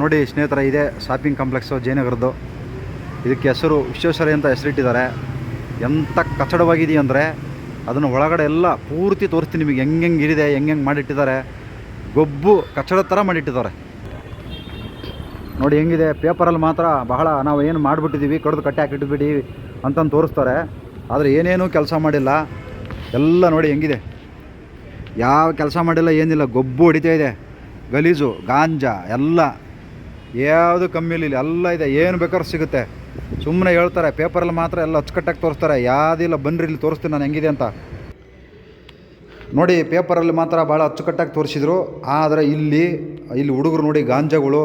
ನೋಡಿ ಸ್ನೇಹಿತರೆ, ಇದೆ ಶಾಪಿಂಗ್ ಕಾಂಪ್ಲೆಕ್ಸು ಜಯನಗರದ್ದು. ಇದಕ್ಕೆ ಹೆಸರು ವಿಶ್ವೇಶ್ವರಯ್ಯ ಅಂತ ಹೆಸರಿಟ್ಟಿದ್ದಾರೆ. ಎಂಥ ಕಚ್ಚಡವಾಗಿದೆಯಂದರೆ ಅದನ್ನು ಒಳಗಡೆ ಎಲ್ಲ ಪೂರ್ತಿ ತೋರಿಸ್ತೀನಿ ನಿಮಗೆ. ಹೆಂಗೆ ಇರಿದೆ, ಹೆಂಗೆ ಮಾಡಿಟ್ಟಿದ್ದಾರೆ. ಗೊಬ್ಬು ಕಚ್ಚಡ ಥರ ಮಾಡಿಟ್ಟಿದ್ದಾರೆ ನೋಡಿ. ಹೆಂಗಿದೆ ಪೇಪರಲ್ಲಿ ಮಾತ್ರ ಬಹಳ ನಾವು ಏನು ಮಾಡಿಬಿಟ್ಟಿದ್ದೀವಿ, ಕಡ್ದು ಕಟ್ಟಿ ಹಾಕಿಟ್ಬಿಟ್ಟು ಅಂತಂದು ತೋರಿಸ್ತಾರೆ. ಆದರೆ ಏನೇನೂ ಕೆಲಸ ಮಾಡಿಲ್ಲ. ಎಲ್ಲ ನೋಡಿ ಹೆಂಗಿದೆ, ಯಾವ ಕೆಲಸ ಮಾಡಿಲ್ಲ, ಏನಿಲ್ಲ. ಗೊಬ್ಬು ಹೊಡಿತಾ ಇದೆ, ಗಲೀಜು ಗಾಂಜಾ ಎಲ್ಲ ಯಾವುದು ಕಮ್ಮಿಲಿ ಎಲ್ಲ ಇದೆ. ಏನು ಬೇಕಾದ್ರೂ ಸಿಗುತ್ತೆ. ಸುಮ್ಮನೆ ಹೇಳ್ತಾರೆ, ಪೇಪರಲ್ಲಿ ಮಾತ್ರ ಎಲ್ಲ ಅಚ್ಚುಕಟ್ಟಾಗಿ ತೋರಿಸ್ತಾರೆ. ಯಾವುದಿಲ್ಲ, ಬನ್ನಿರಿ ಇಲ್ಲಿ ತೋರಿಸ್ತೀನಿ ನಾನು ಹೆಂಗಿದೆ ಅಂತ. ನೋಡಿ ಪೇಪರಲ್ಲಿ ಮಾತ್ರ ಭಾಳ ಅಚ್ಚುಕಟ್ಟಾಗಿ ತೋರಿಸಿದ್ರು. ಆದರೆ ಇಲ್ಲಿ ಹುಡುಗರು ನೋಡಿ ಗಾಂಜಾಗಳು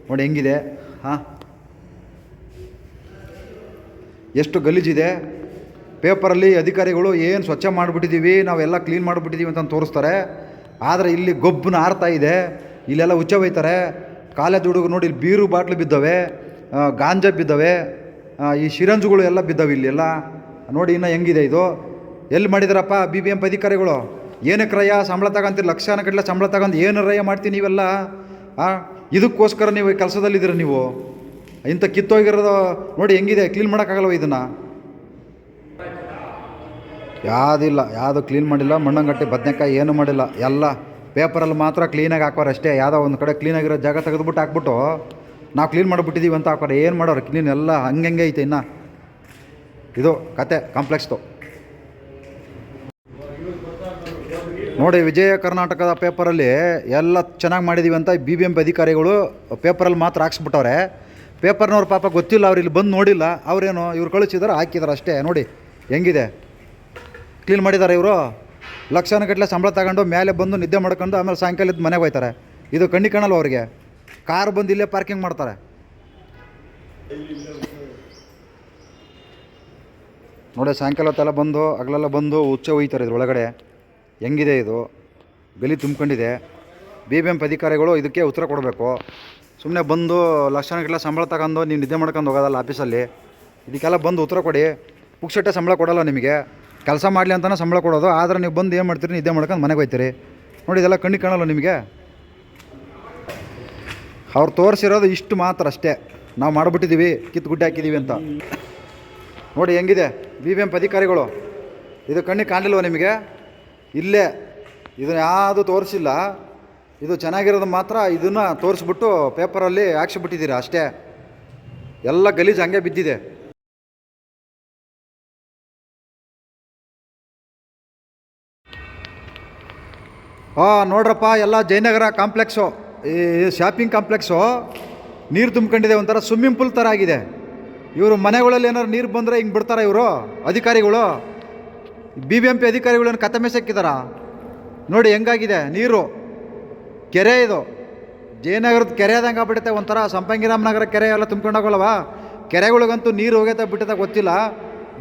ನೋಡಿ ಹೆಂಗಿದೆ. ಎಷ್ಟು ಗಲೀಜಿದೆ. ಪೇಪರಲ್ಲಿ ಅಧಿಕಾರಿಗಳು ಏನು ಸ್ವಚ್ಛ ಮಾಡಿಬಿಟ್ಟಿದ್ದೀವಿ, ನಾವೆಲ್ಲ ಕ್ಲೀನ್ ಮಾಡಿಬಿಟ್ಟಿದ್ದೀವಿ ಅಂತ ತೋರಿಸ್ತಾರೆ. ಆದರೆ ಇಲ್ಲಿ ಗೊಬ್ಬನ ಆರ್ತಾ ಇದೆ. ಇಲ್ಲೆಲ್ಲ ಹುಚ್ಚ ಒಯ್ತಾರೆ. ಕಾಲೇಜ್ ಹುಡುಗರು ನೋಡಿ, ಇಲ್ಲಿ ಬೀರು ಬಾಟ್ಲು ಬಿದ್ದವೆ, ಗಾಂಜಾ ಬಿದ್ದವೆ, ಈ ಸಿರಂಜುಗಳು ಎಲ್ಲ ಬಿದ್ದವೆ ಇಲ್ಲೆಲ್ಲ ನೋಡಿ. ಇನ್ನೂ ಹೆಂಗಿದೆ ಇದು, ಎಲ್ಲಿ ಮಾಡಿದಾರಪ್ಪ BBMP ಅಧಿಕಾರಿಗಳು? ಏನಕ್ಕೆ ರಯ್ಯ ಸಂಬಳ ತಗೊಂತೀರಿ? ಲಕ್ಷಾನುಗಟ್ಟಲೆ ಸಂಬಳ ತಗೊಂಡು ಏನು ರಯ್ಯ ಮಾಡ್ತೀನಿ ನೀವೆಲ್ಲ? ಇದಕ್ಕೋಸ್ಕರ ನೀವು ಕೆಲಸದಲ್ಲಿದ್ದೀರ ನೀವು. ಇಂಥ ಕಿತ್ತೋಗಿರೋದು ನೋಡಿ ಹೆಂಗಿದೆ. ಕ್ಲೀನ್ ಮಾಡೋಕ್ಕಾಗಲ್ವ ಇದನ್ನು? ಯಾವುದಿಲ್ಲ, ಯಾವುದು ಕ್ಲೀನ್ ಮಾಡಿಲ್ಲ. ಮಣ್ಣಂಗಟ್ಟಿ ಬದನೆಕಾಯಿ ಏನು ಮಾಡಿಲ್ಲ. ಎಲ್ಲ ಪೇಪರಲ್ಲಿ ಮಾತ್ರ ಕ್ಲೀನಾಗಿ ಹಾಕೋರು ಅಷ್ಟೇ. ಯಾವುದೋ ಒಂದು ಕಡೆ ಕ್ಲೀನಾಗಿರೋ ಜಾಗ ತೆಗೆದುಬಿಟ್ಟು ಹಾಕ್ಬಿಟ್ಟು ನಾವು ಕ್ಲೀನ್ ಮಾಡಿಬಿಟ್ಟಿದ್ದೀವಿ ಅಂತ ಹಾಕೋರು. ಏನು ಮಾಡೋರು? ಕ್ಲೀನ್ ಎಲ್ಲ ಹಂಗೆ ಐತೆ. ಇನ್ನು ಇದು ಕತೆ ಕಾಂಪ್ಲೆಕ್ಸ್ದು ನೋಡಿ. ವಿಜಯ ಕರ್ನಾಟಕದ ಪೇಪರಲ್ಲಿ ಎಲ್ಲ ಚೆನ್ನಾಗಿ ಮಾಡಿದ್ದೀವಿ ಅಂತ BBMP ಅಧಿಕಾರಿಗಳು ಪೇಪರಲ್ಲಿ ಮಾತ್ರ ಹಾಕ್ಸ್ಬಿಟ್ಟವ್ರೆ. ಪೇಪರ್ನವ್ರು ಪಾಪ ಗೊತ್ತಿಲ್ಲ, ಅವ್ರು ಇಲ್ಲಿ ಬಂದು ನೋಡಿಲ್ಲ. ಅವರೇನು ಇವ್ರು ಕಳಿಸಿದಾರೆ, ಹಾಕಿದಾರೆ ಅಷ್ಟೇ. ನೋಡಿ ಹೆಂಗಿದೆ, ಕ್ಲೀನ್ ಮಾಡಿದ್ದಾರೆ ಇವರು. ಲಕ್ಷಾನುಗಟ್ಟಲೆ ಸಂಬಳ ತಗೊಂಡು ಮೇಲೆ ಬಂದು ನಿದ್ದೆ ಮಾಡ್ಕೊಂಡು ಆಮೇಲೆ ಸಾಯಂಕಾಲದ ಮನೆಗೆ ಹೋಗ್ತಾರೆ. ಇದು ಕಣ್ಣಿ ಕಾಣಲ್ಲ ಅವ್ರಿಗೆ. ಕಾರ್ ಬಂದು ಇಲ್ಲೇ ಪಾರ್ಕಿಂಗ್ ಮಾಡ್ತಾರೆ. ನೋಡಿ ಸಾಯಂಕಾಲ ಹೊತ್ತೆಲ್ಲ ಬಂದು ಹಗಲೆಲ್ಲ ಬಂದು ಹುಚ್ಚ ಒಯ್ತಾರೆ ಇದ್ರೊಳಗಡೆ. ಹೆಂಗಿದೆ ಇದು, ಗಲಿ ತುಂಬ್ಕೊಂಡಿದೆ. BBMP ಅಧಿಕಾರಿಗಳು ಇದಕ್ಕೆ ಉತ್ತರ ಕೊಡಬೇಕು. ಸುಮ್ಮನೆ ಬಂದು ಲಕ್ಷಾನುಗಟ್ಟಲೆ ಸಂಬಳ ತಗೊಂಡು ನೀವು ನಿದ್ದೆ ಮಾಡ್ಕೊಂಡು ಹೋಗೋದಲ್ಲ ಆಫೀಸಲ್ಲಿ. ಇದಕ್ಕೆಲ್ಲ ಬಂದು ಉತ್ತರ ಕೊಡಿ. ಪುಕ್ಸಟ್ಟೆ ಸಂಬಳ ಕೊಡೋಲ್ಲ ನಿಮಗೆ. ಕೆಲಸ ಮಾಡಲಿ ಅಂತಲೇ ಸಂಬಳ ಕೊಡೋದು. ಆದರೆ ನೀವು ಬಂದು ಏನು ಮಾಡ್ತೀರಿ, ನಿದ್ದೆ ಮಾಡ್ಕೊಂಡು ಮನೆಗೆ ಹೋಗ್ತೀರಿ. ನೋಡಿ ಇದೆಲ್ಲ ಕಣ್ಣಿಗೆ ಕಾಣಲ್ಲ ನಿಮಗೆ. ಅವ್ರು ತೋರಿಸಿರೋದು ಇಷ್ಟು ಮಾತ್ರ ಅಷ್ಟೇ. ನಾವು ಮಾಡಿಬಿಟ್ಟಿದ್ದೀವಿ, ಕಿತ್ತು ಹಾಕಿದ್ದೀವಿ ಅಂತ. ನೋಡಿ ಹೆಂಗಿದೆ BBMP ಅಧಿಕಾರಿಗಳು. ಇದು ಕಣ್ಣಿಗೆ ಕಾಣಲಿಲ್ವ ನಿಮಗೆ? ಇಲ್ಲೇ ಇದನ್ನು ಯಾವುದು ತೋರಿಸಿಲ್ಲ. ಇದು ಚೆನ್ನಾಗಿರೋದು ಮಾತ್ರ ಇದನ್ನು ತೋರಿಸ್ಬಿಟ್ಟು ಪೇಪರಲ್ಲಿ ಹಾಕ್ಸಿಬಿಟ್ಟಿದ್ದೀರಾ ಅಷ್ಟೇ. ಎಲ್ಲ ಗಲೀಜು ಹಂಗೆ ಬಿದ್ದಿದೆ. ನೋಡ್ರಪ್ಪ, ಎಲ್ಲ ಜಯನಗರ ಕಾಂಪ್ಲೆಕ್ಸು, ಈ ಶಾಪಿಂಗ್ ಕಾಂಪ್ಲೆಕ್ಸು ನೀರು ತುಂಬ್ಕೊಂಡಿದೆ. ಒಂಥರ ಸ್ವಿಮ್ಮಿಂಗ್ ಪೂಲ್ ಥರ ಆಗಿದೆ. ಇವರು ಮನೆಗಳಲ್ಲಿ ಏನಾದ್ರು ನೀರು ಬಂದರೆ ಹಿಂಗೆ ಬಿಡ್ತಾರೆ ಇವರು ಅಧಿಕಾರಿಗಳು. BBMP ಅಧಿಕಾರಿಗಳೇನು ಕತೆ ಮೇಸಕ್ಕಿದಾರ? ನೋಡಿ ಹೆಂಗಾಗಿದೆ ನೀರು. ಕೆರೆ ಇದು ಜಯನಗರದ ಕೆರೆ ಆದಂಗೆ ಆಗ್ಬಿಡುತ್ತೆ. ಒಂಥರ ಸಂಪಂಗಿರಾಮನಗರ ಕೆರೆ ಎಲ್ಲ ತುಂಬ್ಕೊಂಡೋಗಲ್ವ, ಕೆರೆಗಳಿಗಂತೂ ನೀರು ಹೋಗೈತೆ ಬಿಟ್ಟೈತೆ ಗೊತ್ತಿಲ್ಲ.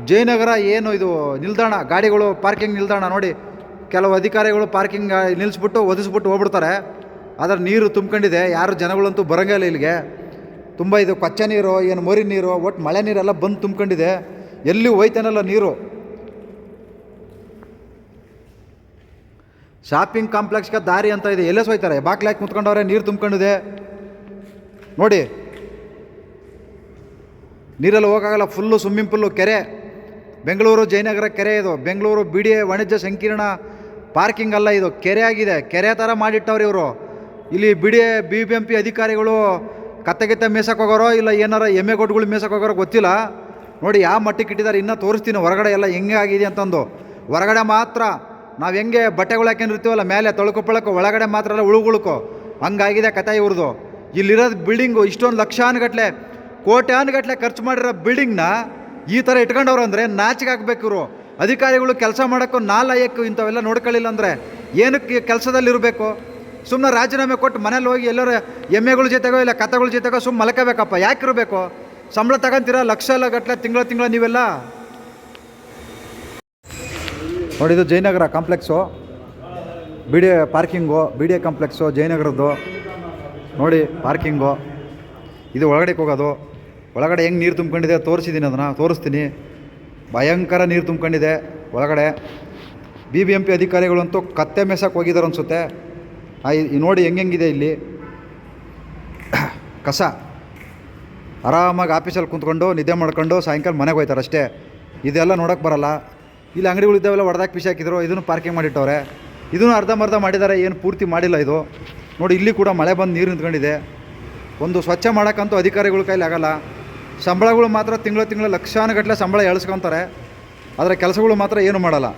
ಜಯನಗರ ಏನು ಇದು ನಿಲ್ದಾಣ, ಗಾಡಿಗಳು ಪಾರ್ಕಿಂಗ್ ನಿಲ್ದಾಣ ನೋಡಿ. ಕೆಲವು ಅಧಿಕಾರಿಗಳು ಪಾರ್ಕಿಂಗ್ ನಿಲ್ಲಿಸ್ಬಿಟ್ಟು ಒದಿಸ್ಬಿಟ್ಟು ಹೋಗ್ಬಿಡ್ತಾರೆ. ಆದರೆ ನೀರು ತುಂಬ್ಕೊಂಡಿದೆ. ಯಾರು ಜನಗಳಂತೂ ಬರೋಂಗೇ ಇಲ್ಲ ಇಲ್ಲಿಗೆ. ತುಂಬ ಇದು ಕೊಚ್ಚೆ ನೀರು, ಏನು ಮೋರಿ ನೀರು, ಒಟ್ಟು ಮಳೆ ನೀರೆಲ್ಲ ಬಂದು ತುಂಬ್ಕೊಂಡಿದೆ. ಎಲ್ಲಿ ಹೋಯ್ತಾನಲ್ಲ ನೀರು. ಶಾಪಿಂಗ್ ಕಾಂಪ್ಲೆಕ್ಸ್ಗೆ ದಾರಿ ಅಂತ ಇದೆ, ಎಲ್ಲೇ ಹೋಯ್ತಾರೆ? ಬಾಕ್ಲು ಹಾಕಿ ಮುತ್ಕೊಂಡವ್ರೆ, ನೀರು ತುಂಬ್ಕೊಂಡಿದೆ ನೋಡಿ. ನೀರೆಲ್ಲ ಹೋಗಾಗಲ್ಲ, ಫುಲ್ಲು ಸ್ವಿಮ್ಮಿಂಗ್ ಪೂಲು ಕೆರೆ. ಬೆಂಗಳೂರು ಜಯನಗರ ಕೆರೆ ಇದು. ಬೆಂಗಳೂರು BDA ವಾಣಿಜ್ಯ ಸಂಕೀರ್ಣ ಪಾರ್ಕಿಂಗ್ ಅಲ್ಲ, ಇದು ಕೆರೆ ಆಗಿದೆ. ಕೆರೆ ಥರ ಮಾಡಿಟ್ಟವ್ರು ಇವರು. ಇಲ್ಲಿ BBMP ಅಧಿಕಾರಿಗಳು ಕತ್ತೆ ಮೇಸಕ್ಕೆ ಹೋಗೋರೋ ಇಲ್ಲ ಏನಾರ ಎಮ್ಮೆಗೊಡ್ಗಳು ಮೇಸಕ್ಕೆ ಹೋಗೋರೋ ಗೊತ್ತಿಲ್ಲ. ನೋಡಿ ಯಾವ ಮಟ್ಟಕ್ಕೆ ಇಟ್ಟಿದ್ದಾರೆ. ಇನ್ನೂ ತೋರಿಸ್ತೀನಿ ಹೊರಗಡೆ ಎಲ್ಲ ಹೆಂಗೆ ಆಗಿದೆ ಅಂತಂದು. ಹೊರಗಡೆ ಮಾತ್ರ ನಾವು ಹೆಂಗೆ ಬಟ್ಟೆಗಳು ಹಾಕೊಂಡಿರ್ತೀವಲ್ಲ ಮೇಲೆ ತೊಳ್ಕೊಪ್ಪಳಕ್ಕೋ, ಒಳಗಡೆ ಮಾತ್ರ ಎಲ್ಲ ಉಳುಗುಳುಕೋ ಹಂಗಾಗಿದೆ ಕತೆ ಇವ್ರದ್ದು. ಇಲ್ಲಿರೋದು ಬಿಲ್ಡಿಂಗು ಇಷ್ಟೊಂದು ಲಕ್ಷಾನುಗಟ್ಟಲೆ ಕೋಟ್ಯಾನುಗಟ್ಟಲೆ ಖರ್ಚು ಮಾಡಿರೋ ಬಿಲ್ಡಿಂಗ್ನ ಈ ಥರ ಇಟ್ಕೊಂಡವ್ರು ಅಂದರೆ ನಾಚಿಕೆ ಹಾಕ್ಬೇಕು ಇವರು ಅಧಿಕಾರಿಗಳು. ಕೆಲಸ ಮಾಡೋಕ್ಕೂ ನಾಲಾಯಕ್ಕು ಇಂಥವೆಲ್ಲ ನೋಡ್ಕೊಳ್ಳಿಲ್ಲ ಅಂದರೆ ಏನಕ್ಕೆ ಕೆಲಸದಲ್ಲಿರಬೇಕು? ಸುಮ್ಮನೆ ರಾಜೀನಾಮೆ ಕೊಟ್ಟು ಮನೇಲಿ ಹೋಗಿ ಎಲ್ಲರೂ ಎಮ್ಮೆಗಳ ಜೊತೆಗೋ ಇಲ್ಲ ಕತೆಗಳ ಜೊತೆಗೋ ಸುಮ್ಮನೆ ಮಲ್ಕೋಬೇಕಪ್ಪ. ಯಾಕಿರಬೇಕು? ಸಂಬಳ ತಗೊಂತೀರ ಲಕ್ಷ ಎಲ್ಲ ಗಟ್ಟಲೆ ತಿಂಗಳ ನೀವೆಲ್ಲ. ನೋಡಿ ಇದು Jayanagar complex, BDA parking, BDA complex ಜಯನಗರದ್ದು. ನೋಡಿ ಪಾರ್ಕಿಂಗು, ಇದು ಒಳಗಡೆ ಹೋಗೋದು. ಒಳಗಡೆ ಹೆಂಗೆ ನೀರು ತುಂಬ್ಕೊಂಡಿದೆ ತೋರಿಸಿದ್ದೀನಿ, ಅದನ್ನು ತೋರಿಸ್ತೀನಿ. ಭಯಂಕರ ನೀರು ತುಂಬ್ಕೊಂಡಿದೆ ಒಳಗಡೆ. BBMP ಅಧಿಕಾರಿಗಳಂತೂ ಕತ್ತೆ ಮೇಸಕ್ಕೆ ಹೋಗಿದ್ದಾರೆ ಅನಿಸುತ್ತೆ. ನೋಡಿ ಹೆಂಗಿದೆ ಇಲ್ಲಿ. ಕಸ. ಆರಾಮಾಗಿ ಆಫೀಸಲ್ಲಿ ಕುಂತ್ಕೊಂಡು ನಿದ್ದೆ ಮಾಡ್ಕೊಂಡು ಸಾಯಂಕಾಲ ಮನೆಗೆ ಹೋಯ್ತಾರೆ ಅಷ್ಟೇ. ಇದೆಲ್ಲ ನೋಡೋಕ್ಕೆ ಬರಲ್ಲ. ಇಲ್ಲಿ ಅಂಗಡಿಗಳಿದ್ದಾವೆಲ್ಲ ಹೊಡೆದಾಕಿ ಪಿಸಿ ಹಾಕಿದ್ರು, ಇದನ್ನು ಪಾರ್ಕಿಂಗ್ ಮಾಡಿಟ್ಟವ್ರೆ. ಇದನ್ನು ಅರ್ಧಂಬರ್ಧ ಮಾಡಿದ್ದಾರೆ, ಏನು ಪೂರ್ತಿ ಮಾಡಿಲ್ಲ ಇದು. ನೋಡಿ ಇಲ್ಲಿ ಕೂಡ ಮಳೆ ಬಂದು ನೀರು ನಿಂತ್ಕೊಂಡಿದೆ. ಒಂದು ಸ್ವಚ್ಛ ಮಾಡೋಕ್ಕಂತೂ ಅಧಿಕಾರಿಗಳ ಕೈಲಿ ಆಗಲ್ಲ. ಸಂಬಳಗಳು ಮಾತ್ರ ತಿಂಗಳು ಲಕ್ಷಾನುಗಟ್ಟಲೆ ಸಂಬಳ ಎಳ್ಸ್ಕೊತಾರೆ, ಆದರೆ ಕೆಲಸಗಳು ಮಾತ್ರ ಏನು ಮಾಡಲ್ಲ.